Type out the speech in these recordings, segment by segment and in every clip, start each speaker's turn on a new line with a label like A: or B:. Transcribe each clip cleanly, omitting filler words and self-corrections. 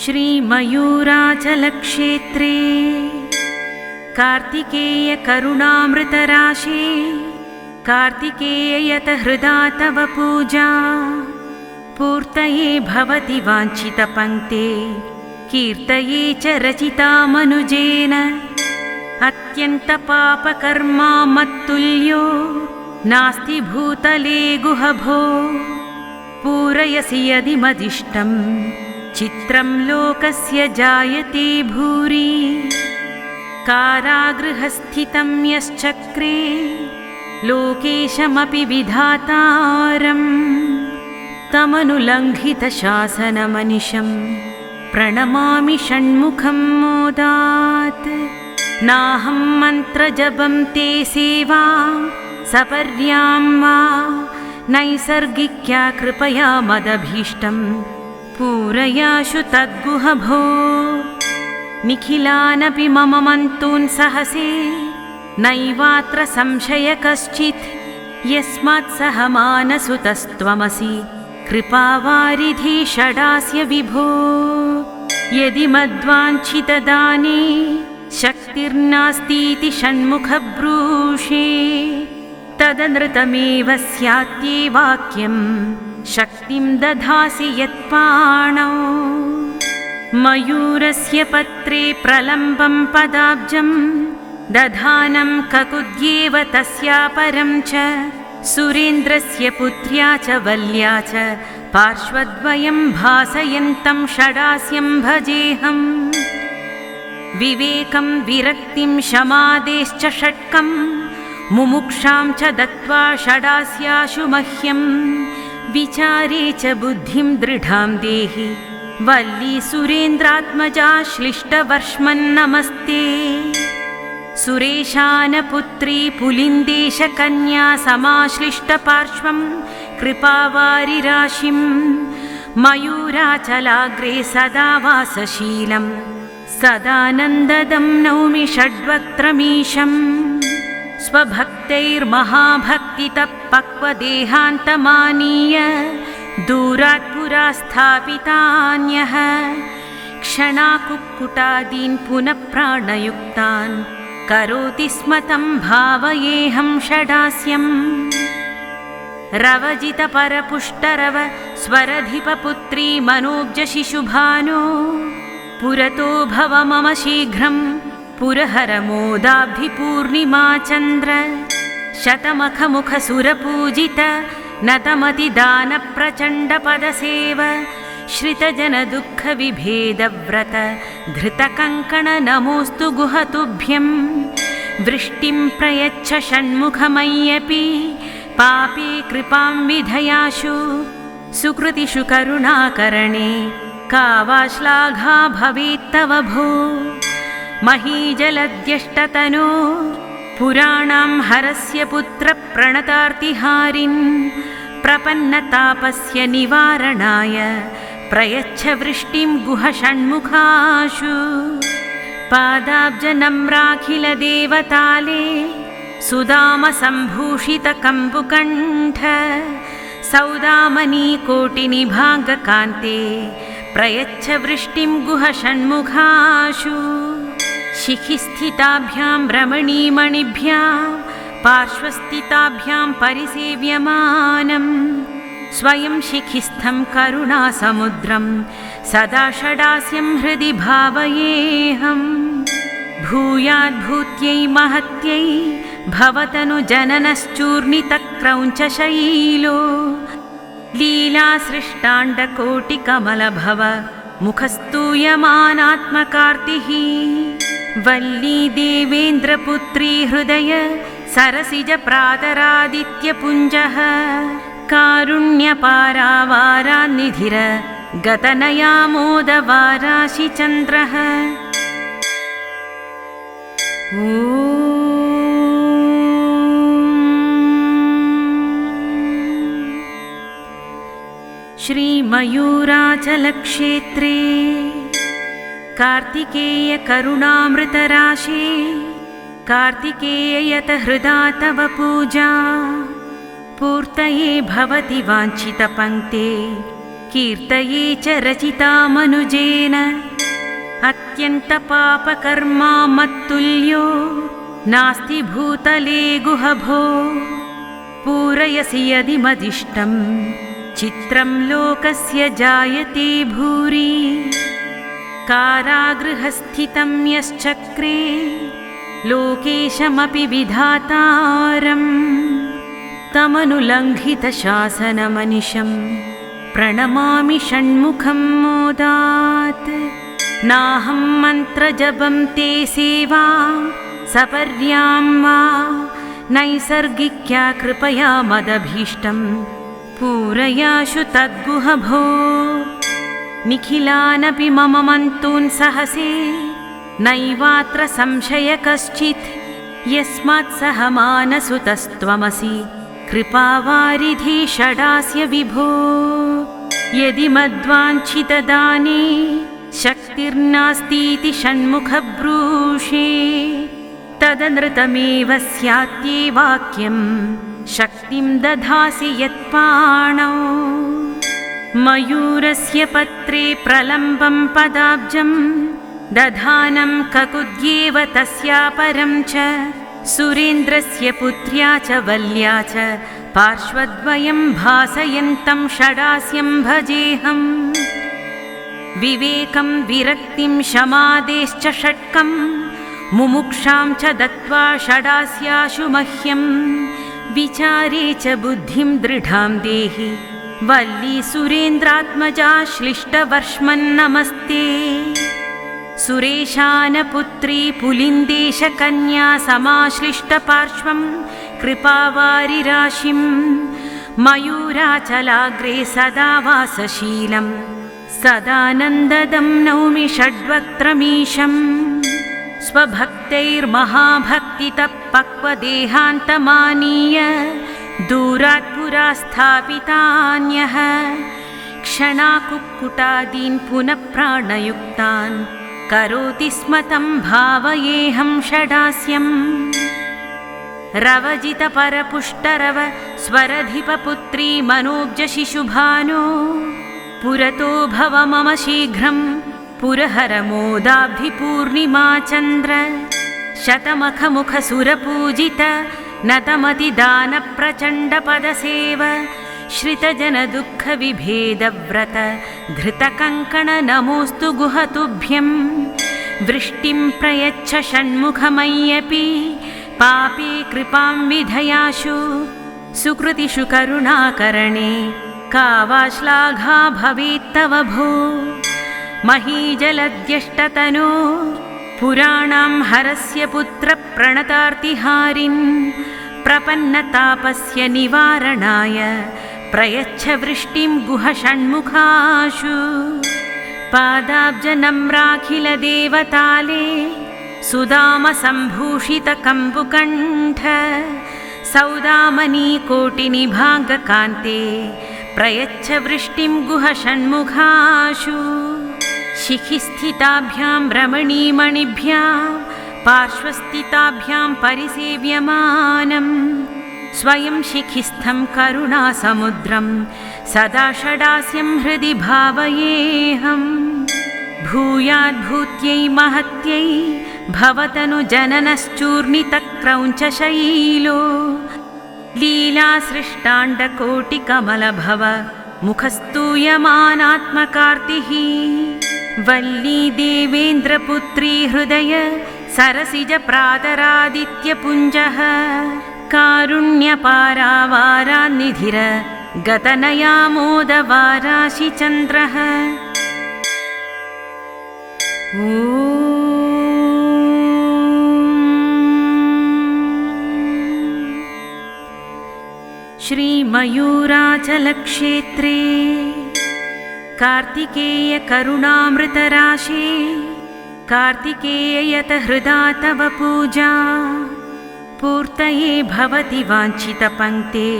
A: श्रीमयूराचलक्षेत्रे कार्तिकेयकरुणामृतराशे कार्तिकेययतहृदा तव पूजा पूर्तये भवति वाञ्छितपङ्क्ते कीर्तये च रचिता मनुजेन अत्यन्तपापकर्मा मत्तुल्यो नास्ति भूतले गुहभो पूरयसि यदि मदिष्टं चित्रं लोकस्य जायते भूरि कारागृहस्थितं यश्चक्रे लोकेशमपि विधातारम् तमनुलङ्घितशासनमनिशं प्रणमामि षण्मुखं मोदात् नाहं मन्त्रजपं ते सेवां सपर्यां वा नैसर्गिक्या कृपया मदभीष्टं पूरयाशु तद्गुहभो निखिलानपि मम मन्तून् सहसे नैवात्र संशय कश्चित् यस्मात् सह मानसुतस्त्वमसि कृपावारिधि षडास्य विभो यदि मद्वाञ्छितदाने शक्तिर्नास्तीति षण्मुखब्रूषे तदनृतमेव स्यात्ये वाक्यं शक्तिं दधासि यत्पाणौ मयूरस्य पत्रे प्रलम्बं पदाब्जं दधानं ककुद्येव तस्यापरं च सुरेन्द्रस्य पुत्र्या च वल्या च पार्श्वद्वयं भासयन्तं षडास्यं भजेऽहम् विवेकं विरक्तिं शमादेश्च षट्कं मुमुक्षां च दत्त्वा षडास्याशु मह्यं विचारे च बुद्धिं दृढां देहि वल्ली सुरेन्द्रात्मजा श्लिष्टवर्ष्मन्नमस्ते सुरेशानपुत्री पुलिन्देशकन्या समाश्लिष्टपार्श्वं कृपावारिराशिं मयूराचलाग्रे सदा वासशीलं सदानन्ददं नौमि षड्वक्त्रमीशम् स्वभक्तैर्महाभक्तितः पक्वदेहान्तमानीय दूरात् पुरा स्थापितान्यः क्षणाकुक्कुटादीन् पुनः प्राणयुक्तान् करोति स्म तं भावयेऽहं षडास्यम् रवजितपरपुष्टरव स्वरधिपपुत्री मनोब्जशिशुभानो पुरतो भव मम शीघ्रं पुरहर मोदाब्धिपूर्णिमाचन्द्र शतमखमुखसुरपूजित नतमतिदानप्रचण्डपदसेव श्रितजनदुःखविभेदव्रत धृतकङ्कण नमोऽस्तु गुहतुभ्यं वृष्टिं प्रयच्छ षण्मुखमय्यपि पापे कृपां विधयाशु सुकृतिषु करुणाकरणे का वा श्लाघा भवेत्तव भो महीजलद्यष्टतनो पुराणां हरस्य पुत्रप्रणतार्तिहारिन् प्रपन्नतापस्य निवारणाय प्रयच्छ वृष्टिं गुहषण्मुखाशु पादाब्जनम्राखिलदेवताले सुदामसम्भूषितकम्बुकण्ठ सौदामनीकोटिनिभाङ्गकान्ते प्रयच्छ वृष्टिं गुहषण्मुखाशु शिखिस्थिताभ्यां रमणीमणिभ्यां पार्श्वस्थिताभ्यां परिसेव्यमानं स्वयं शिखिस्थं करुणासमुद्रं सदा षडास्यं हृदि भावयेऽहम् भूयाद्भूत्यै महत्यै भवतनु जननश्चूर्णितक्रौञ्चशैलो लीलासृष्टाण्डकोटिकमलभव मुखस्तूयमानात्मकार्तिः वल्ली देवेन्द्रपुत्री हृदय सरसिजप्रातरादित्यपुञ्जः कारुण्यपारावारान्निधिर गतनयामोदवाराशिचन्द्रः श्रीमयूराचलक्षेत्रे कार्तिकेयकरुणामृतराशे कार्तिकेययतहृदा तव पूजा पूर्तये भवति वाञ्छितपङ्क्ते कीर्तये च रचिता मनुजेन अत्यन्तपापकर्मा मत्तुल्यो नास्ति भूतले गुहभो पूरयसि यदि मदिष्टं चित्रं लोकस्य जायते भूरि कारागृहस्थितं यश्चक्रे लोकेशमपि विधातारम् तमनुलङ्घितशासनमनिशं प्रणमामि षण्मुखं मोदात् नाहं मन्त्रजपं ते सेवा सपर्यां वा नैसर्गिक्या कृपया मदभीष्टं पूरयाशु तद्गुहभो निखिलानपि मम मन्तून् सहसे नैवात्र संशय कश्चित् यस्मात् सह मानसुतस्त्वमसि कृपावारिधि षडास्य विभो यदि मद्वाञ्छितदाने शक्तिर्नास्तीति षण्मुखब्रूषे तदनृतमेव स्यात्ये वाक्यं शक्तिं दधासि यत्पाणौ मयूरस्य पत्रे प्रलम्बं पदाब्जं दधानं ककुद्येव तस्यापरं च सुरेन्द्रस्य पुत्र्या च वल्या च पार्श्वद्वयं भासयन्तं षडास्यं भजेऽहम् विवेकं विरक्तिं शमादेश्च षट्कं मुमुक्षां च दत्त्वा षडास्याशु मह्यं विचारे च बुद्धिं दृढां देहि वल्ली सुरेन्द्रात्मजा श्लिष्टवर्ष्मन्नमस्ते सुरेशानपुत्री पुलिन्देशकन्या समाश्लिष्टपार्श्वं कृपावारिराशिं मयूराचलाग्रे सदा वासशीलं सदानन्ददं नौमि षड्वक्त्रमीशम् स्वभक्तैर्महाभक्तितः पक्वदेहान्तमानीय दूरात् पुरा स्थापितान्यः क्षणाकुक्कुटादीन् पुनः प्राणयुक्तान् करोति स्म तं भावयेऽहं षडास्यम् रवजितपरपुष्टरव स्वरधिपपुत्री मनोब्जशिशुभानो पुरतो भव मम शीघ्रं पुरहरमोदाब्धिपूर्णिमाचन्द्र शतमखमुखसुरपूजित नतमतिदानप्रचण्डपदसेव श्रितजनदुःखविभेदव्रत धृतकङ्कण नमोऽस्तु गुहतुभ्यं वृष्टिं प्रयच्छ षण्मुखमय्यपि पापे कृपां विधयाशु सुकृतिषु करुणाकरणे का वा श्लाघा भवेत्तव भो महीजलद्यष्टतनो पुराणां हरस्य पुत्रप्रणतार्तिहारिन् प्रपन्नतापस्य निवारणाय प्रयच्छ वृष्टिं गुहषण्मुखाशु पादाब्जनम्राखिलदेवताले सुदामसम्भूषितकम्बुकण्ठ सौदामनीकोटिनिभाङ्गकान्ते प्रयच्छ वृष्टिं गुहषण्मुखाशु शिखिस्थिताभ्यां रमणीमणिभ्यां पार्श्वस्थिताभ्यां परिसेव्यमानं स्वयं शिखिस्थं करुणासमुद्रं सदा षडास्यं हृदि भावयेऽहम् भूयाद्भूत्यै महत्यै भवतनु जननश्चूर्णितक्रौञ्चशैलो लीलासृष्टाण्डकोटिकमलभव मुखस्तूयमानात्मकार्तिः वल्ली देवेन्द्रपुत्री हृदय सरसिजप्रातरादित्यपुञ्जः कारुण्यपारावारान्निधिर गतनयामोदवाराशिचन्द्रः श्रीमयूराचलक्षेत्रे कार्तिकेयकरुणामृतराशे कार्तिकेययतहृदा तव पूजा पूर्तये भवति वाञ्छितपङ्क्ते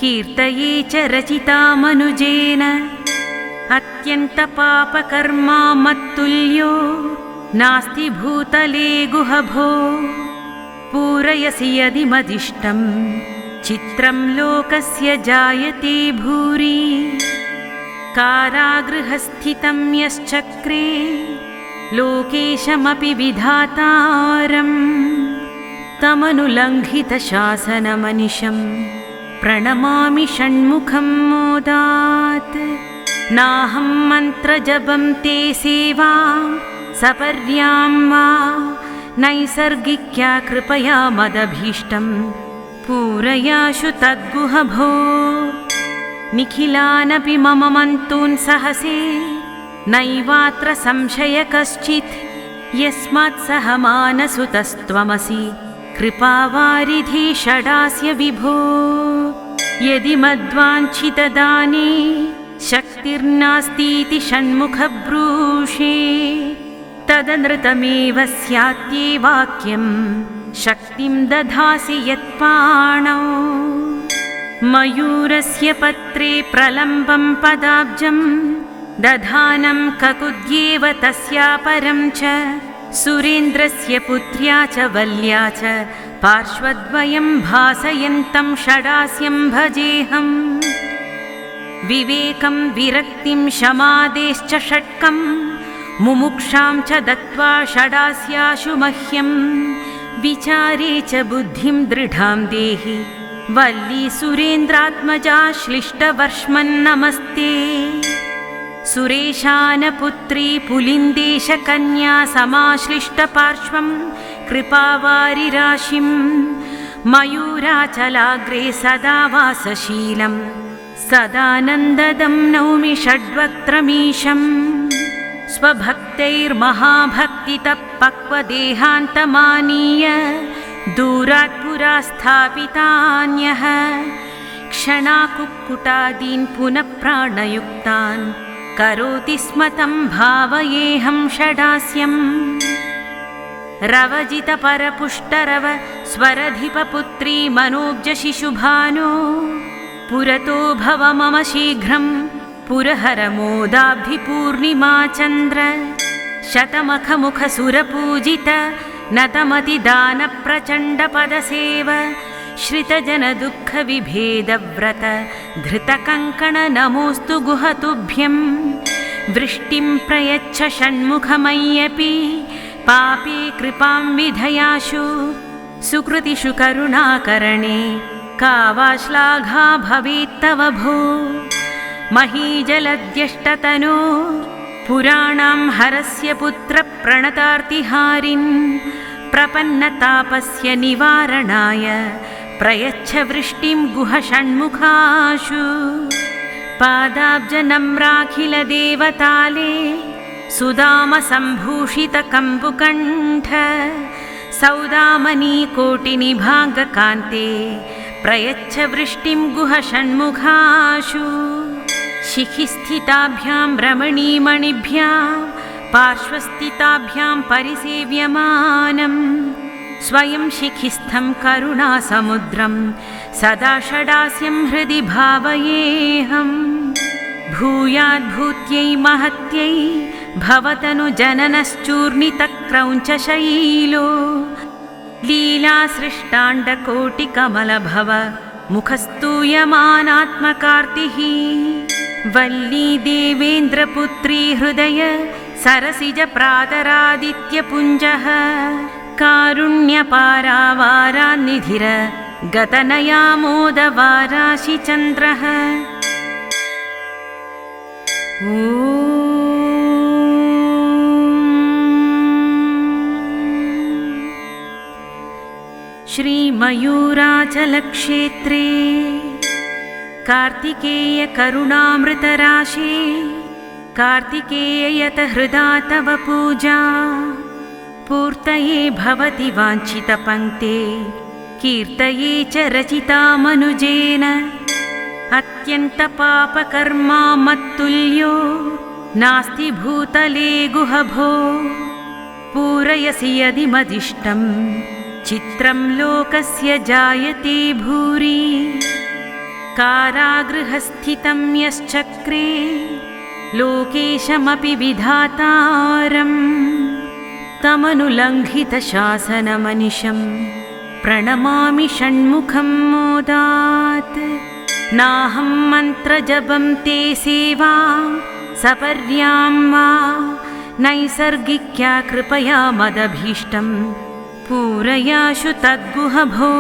A: कीर्तये च रचिता मनुजेन अत्यन्तपापकर्मा मत्तुल्यो नास्ति भूतले गुहभो पूरयसि यदि मदिष्टं चित्रं लोकस्य जायते भूरि कारागृहस्थितं यश्चक्रे लोकेशमपि विधातारम् तमनुलङ्घितशासनमनिशं प्रणमामि षण्मुखं मोदात्। नाहं मन्त्रजपं ते सेवां सपर्यां वा नैसर्गिक्या कृपया मदभीष्टं पूरयाशु तद्गुहभो। निखिलानपि मम मन्तून् सहसे नैवात्र संशय कश्चित् यस्मात् सह मानसुतस्त्वमसि कृपावारिधि षडास्य विभो। यदि मद्वाञ्छितदाने शक्तिर्नास्तीति षण्मुखब्रूषे तदनृतमेव स्यात्ये वाक्यं शक्तिं दधासि यत्पाणौ। मयूरस्य पत्रे प्रलम्बं पदाब्जं दधानं ककुद्येव तस्यापरं च सुरेन्द्रस्य पुत्र्या च वल्या च पार्श्वद्वयं भासयन्तं षडास्यं भजेऽहम्। विवेकं विरक्तिं शमादेश्च षट्कं मुमुक्षां च दत्त्वा षडास्याशु मह्यं। विचारे च बुद्धिं दृढां देहि वल्ली सुरेन्द्रात्मजा श्लिष्टवर्ष्मन्नमस्ते। सुरेशानपुत्री पुलिन्देशकन्या समाश्लिष्टपार्श्वं कृपावारिराशिं। मयूराचलाग्रे सदा वासशीलं सदानन्ददं नौमि षड्वक्त्रमीशम्। स्वभक्तैर्महाभक्तितः पक्वदेहान्तमानीय दूरात् पुरा स्थापितान्यः क्षणाकुक्कुटादीन् पुनः प्राणयुक्तान् करोति स्म तं भावयेऽहं षडास्यम्। रवजितपरपुष्टरव स्वरधिपपुत्री मनोब्जशिशुभानो पुरतो भव मम शीघ्रं पुरहरमोदाब्धिपूर्णिमाचन्द्र। शतमखमुखसुरपूजित नतमतिदानप्रचण्डपदसेव श्रितजनदुःखविभेदव्रत धृतकङ्कण नमोऽस्तु गुहतुभ्यं। वृष्टिं प्रयच्छ षण्मुखमय्यपि पापे कृपां विधयाशु। सुकृतिषु करुणाकरणे का वा श्लाघा भवेत्तव भो। महीजलद्यष्टतनो पुराणां हरस्य पुत्रप्रणतार्तिहारिन् प्रपन्नतापस्य निवारणाय प्रयच्छ वृष्टिं गुह षण्मुखाशु। पादाब्जनम्राखिलदेवताले सुदामसम्भूषितकम्बुकण्ठ सौदामनीकोटिनिभाङ्गकान्ते प्रयच्छ वृष्टिं गुह षण्मुखाशु। शिखिस्थिताभ्यां रमणीमणिभ्यां पार्श्वस्थिताभ्यां परिसेव्यमानं स्वयं शिखिस्थं करुणासमुद्रं सदा षडास्यं हृदि भावयेऽहम्। भूयाद्भूत्यै महत्यै भवतनु जननश्चूर्णितक्रौञ्चशैलो लीलासृष्टाण्डकोटिकमलभव मुखस्तूयमानात्मकार्तिः। वल्ली देवेन्द्रपुत्री हृदय सरसिजप्रातरादित्यपुञ्जः कारुण्यपारावारान्निधिर गतनयामोदवाराशिचन्द्रः। श्रीमयूराचलक्षेत्रे कार्तिकेयकरुणामृतराशे कार्तिकेययतहृदा तव पूजा। पूर्तये भवति वाञ्छितपङ्क्ते कीर्तये च रचिता मनुजेन। अत्यन्तपापकर्मा मत्तुल्यो नास्ति भूतले गुहभो। पूरयसि यदि मदिष्टं चित्रं लोकस्य जायते भूरि। कारागृहस्थितं यश्चक्रे लोकेशमपि विधातारम् तमनुलङ्घितशासनमनिशं प्रणमामि षण्मुखं मोदात्। नाहं मन्त्रजपं ते सेवां सपर्यां वा नैसर्गिक्या कृपया मदभीष्टं पूरयाशु तद्गुहभो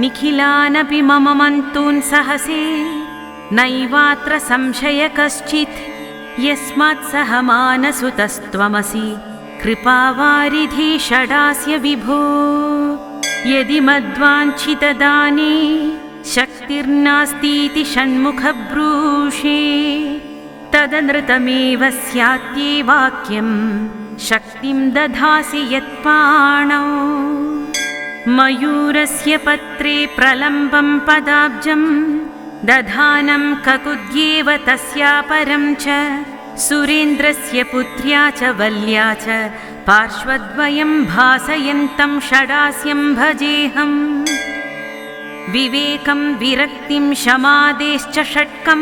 A: निखिलानपि मम मन्तून् सहसे नैवात्र संशय कश्चित् यस्मात् सह मानसुतस्त्वमसि कृपावारिधि षडास्य विभो यदि मद्वाञ्छितदाने शक्तिर्नास्तीति षण्मुखब्रूषे तदनृतमेव स्यात्येवाक्यं शक्तिं दधासि यत्पाणौ मयूरस्य पत्रे प्रलम्बं पदाब्जं दधानं ककुद्येव तस्यापरं च सुरेन्द्रस्य पुत्र्या च वल्या च पार्श्वद्वयं भासयन्तं षडास्यं भजेऽहम् विवेकं विरक्तिं शमादेश्च षट्कं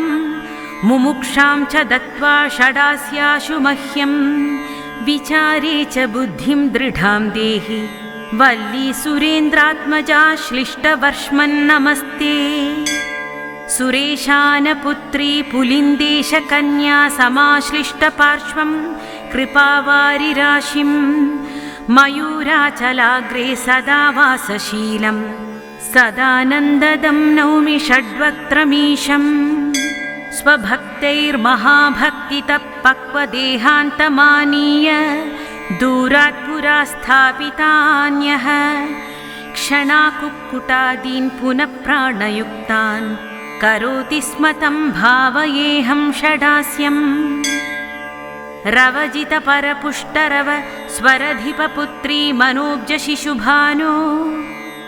A: मुमुक्षां च दत्त्वा षडास्याशु मह्यं विचारे च बुद्धिं दृढां देहि वल्ली सुरेन्द्रात्मजा श्लिष्टवर्ष्मन्नमस्ते सुरेशानपुत्री पुलिन्देशकन्या समाश्लिष्टपार्श्वं कृपावारिराशिं मयूराचलाग्रे सदा वासशीलं सदानन्ददं नौमि षड्वक्त्रमीशम् स्वभक्तैर्महाभक्तितः पक्वदेहान्तमानीय दूरात् पुरा स्थापितान्यः क्षणाकुक्कुटादीन् पुनः प्राणयुक्तान् करोति स्म तं भावयेऽहं षडास्यम् रवजितपरपुष्टरव स्वरधिपपुत्री मनोब्जशिशुभानो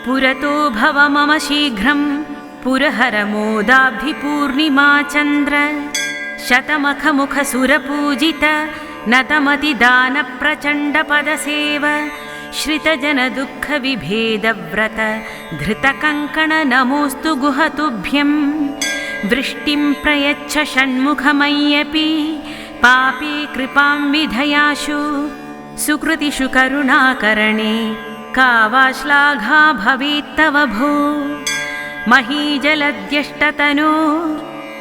A: पुरतो भव मम शीघ्रं पुरहरमोदाब्धिपूर्णिमाचन्द्र शतमखमुखसुरपूजित नतमतिदानप्रचण्डपदसेव श्रितजनदुःखविभेदव्रत धृतकङ्कण नमोऽस्तु गुहतुभ्यं वृष्टिं प्रयच्छ षण्मुखमय्यपि पापे कृपां विधयाशु सुकृतिषु करुणाकरणे का वा श्लाघा भवेत्तव भो महीजलद्यष्टतनो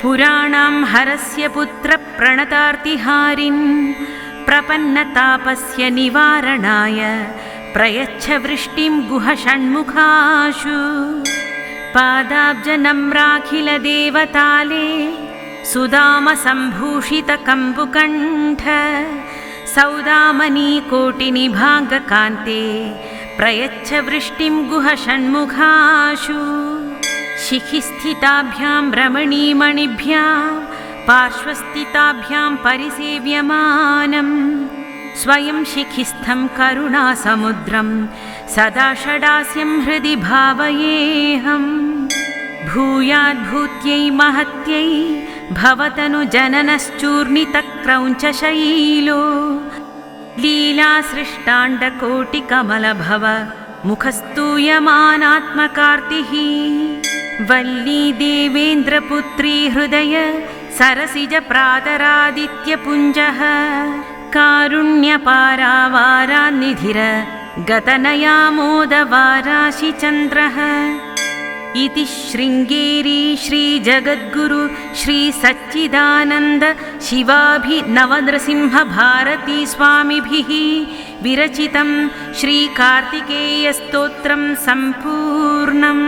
A: पुराणां हरस्य पुत्रप्रणतार्तिहारिन् प्रपन्नतापस्य निवारणाय प्रयच्छ वृष्टिं गुहषण्मुखाशु पादाब्जनम्राखिलदेवताले सुदामसम्भूषितकम्बुकण्ठ सौदामनीकोटिनिभाङ्गकान्ते प्रयच्छ वृष्टिं गुहषण्मुखाशु शिखिस्थिताभ्यां रमणीमणिभ्यां पार्श्वस्थिताभ्यां परिसेव्यमानं स्वयं शिखिस्थं करुणासमुद्रं सदा षडास्यं हृदि भावयेऽहम् भूयाद्भूत्यै महत्यै भवतनु जननश्चूर्णितक्रौञ्चशैलो लीलासृष्टाण्डकोटिकमलभव मुखस्तूयमानात्मकार्तिः वल्ली देवेन्द्रपुत्री हृदय सरसिजप्रातरादित्यपुञ्जः कारुण्यपारावारान्निधिर गतनयामोदवाराशिचन्द्रः इति शृङ्गेरी श्रीजगद्गुरु श्रीसच्चिदानन्द शिवाभिनवनृसिंहभारती स्वामिभिः विरचितं श्रीकार्तिकेयस्तोत्रं सम्पूर्णम्।